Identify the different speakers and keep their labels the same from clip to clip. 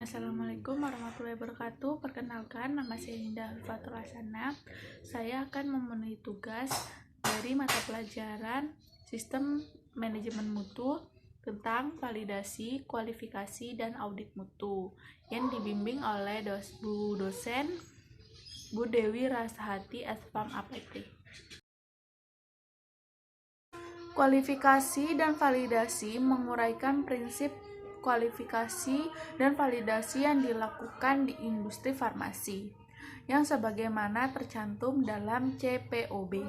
Speaker 1: Assalamualaikum warahmatullahi wabarakatuh. Perkenalkan, nama saya Indah Fatul Hasana. Saya akan memenuhi tugas dari mata pelajaran Sistem Manajemen Mutu tentang validasi, kualifikasi, dan audit mutu yang dibimbing oleh Bu dosen Bu Dewi Rasahati Spam APT. Kualifikasi dan validasi menguraikan prinsip kualifikasi dan validasi yang dilakukan di industri farmasi yang sebagaimana tercantum dalam CPOB.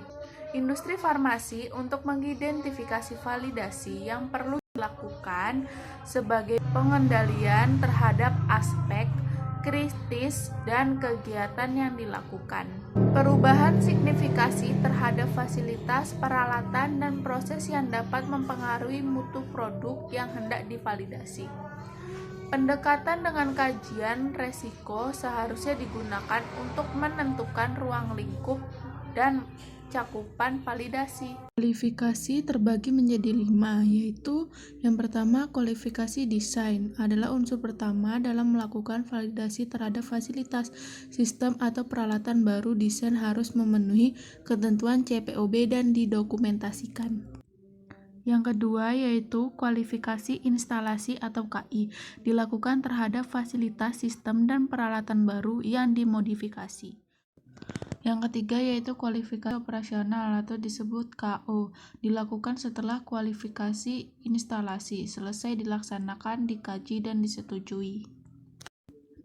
Speaker 1: Industri farmasi untuk mengidentifikasi validasi yang perlu dilakukan sebagai pengendalian terhadap aspek kritis dan kegiatan yang dilakukan. Perubahan signifikasi terhadap fasilitas, peralatan, dan proses yang dapat mempengaruhi mutu produk yang hendak divalidasi. Pendekatan dengan kajian resiko seharusnya digunakan untuk menentukan ruang lingkup dan cakupan validasi. Kualifikasi terbagi menjadi 5, yaitu yang pertama, kualifikasi desain adalah unsur pertama dalam melakukan validasi terhadap fasilitas, sistem, atau peralatan baru. Desain harus memenuhi ketentuan CPOB dan didokumentasikan. Yang kedua yaitu kualifikasi instalasi atau KI, dilakukan terhadap fasilitas, sistem, dan peralatan baru yang dimodifikasi. Yang ketiga yaitu kualifikasi operasional atau disebut KO, dilakukan setelah kualifikasi instalasi selesai dilaksanakan, dikaji, dan disetujui.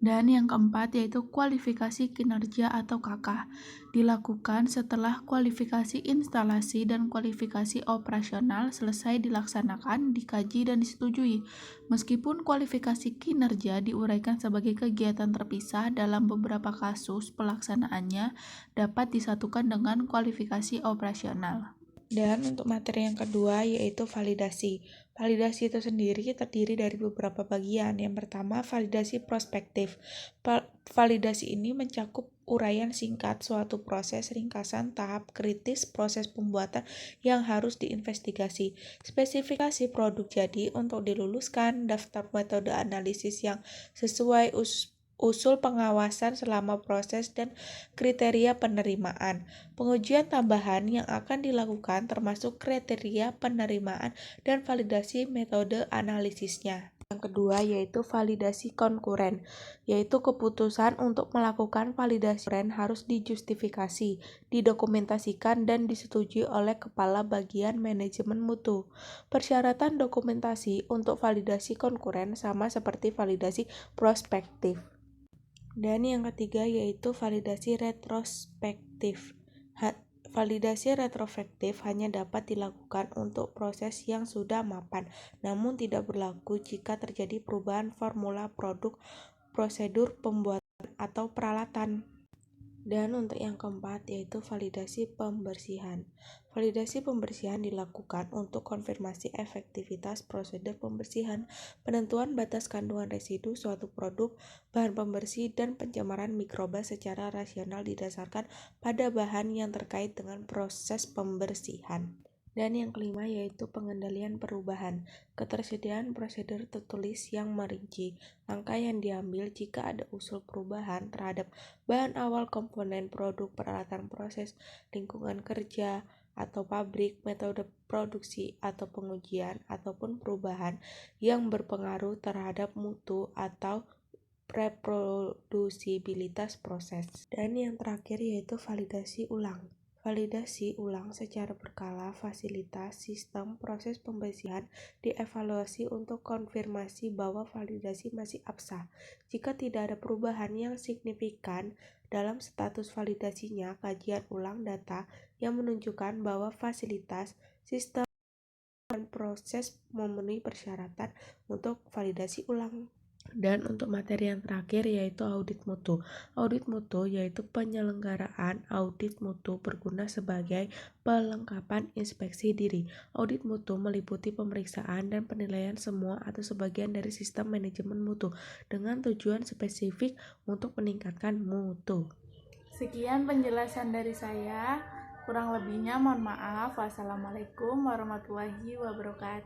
Speaker 1: Dan yang keempat yaitu kualifikasi kinerja atau KK, dilakukan setelah kualifikasi instalasi dan kualifikasi operasional selesai dilaksanakan, dikaji, dan disetujui. Meskipun kualifikasi kinerja diuraikan sebagai kegiatan terpisah, dalam beberapa kasus pelaksanaannya dapat disatukan dengan kualifikasi operasional. Dan untuk materi yang kedua yaitu validasi. Validasi itu sendiri terdiri dari beberapa bagian. Yang pertama, validasi prospektif. Validasi ini mencakup uraian singkat suatu proses, ringkasan tahap kritis proses pembuatan yang harus diinvestigasi, spesifikasi produk jadi untuk diluluskan, daftar metode analisis yang sesuai usul pengawasan selama proses, dan kriteria penerimaan. Pengujian tambahan yang akan dilakukan termasuk kriteria penerimaan dan validasi metode analisisnya. Yang kedua yaitu validasi konkuren, yaitu keputusan untuk melakukan validasi konkuren harus dijustifikasi, didokumentasikan, dan disetujui oleh kepala bagian manajemen mutu. Persyaratan dokumentasi untuk validasi konkuren sama seperti validasi prospektif. Dan yang ketiga yaitu validasi retrospektif. Validasi retrospektif hanya dapat dilakukan untuk proses yang sudah mapan, namun tidak berlaku jika terjadi perubahan formula produk, prosedur pembuatan, atau peralatan. Dan untuk yang keempat yaitu validasi pembersihan. Validasi pembersihan dilakukan untuk konfirmasi efektivitas prosedur pembersihan, penentuan batas kandungan residu suatu produk, bahan pembersih, dan pencemaran mikroba secara rasional didasarkan pada bahan yang terkait dengan proses pembersihan. Dan yang kelima yaitu pengendalian perubahan, ketersediaan prosedur tertulis yang merinci langkah yang diambil jika ada usul perubahan terhadap bahan awal, komponen produk, peralatan proses, lingkungan kerja, atau pabrik, metode produksi atau pengujian, ataupun perubahan yang berpengaruh terhadap mutu atau reprodusibilitas proses. Dan yang terakhir yaitu validasi ulang. Validasi ulang secara berkala fasilitas, sistem, proses pembersihan dievaluasi untuk konfirmasi bahwa validasi masih absah. Jika tidak ada perubahan yang signifikan dalam status validasinya, kajian ulang data yang menunjukkan bahwa fasilitas, sistem, dan proses memenuhi persyaratan untuk validasi ulang. Dan untuk materi yang terakhir yaitu audit mutu. Audit mutu yaitu penyelenggaraan audit mutu berguna sebagai pelengkapan inspeksi diri. Audit mutu meliputi pemeriksaan dan penilaian semua atau sebagian dari sistem manajemen mutu dengan tujuan spesifik untuk meningkatkan mutu. Sekian penjelasan dari saya. Kurang lebihnya mohon maaf. Wassalamualaikum warahmatullahi wabarakatuh.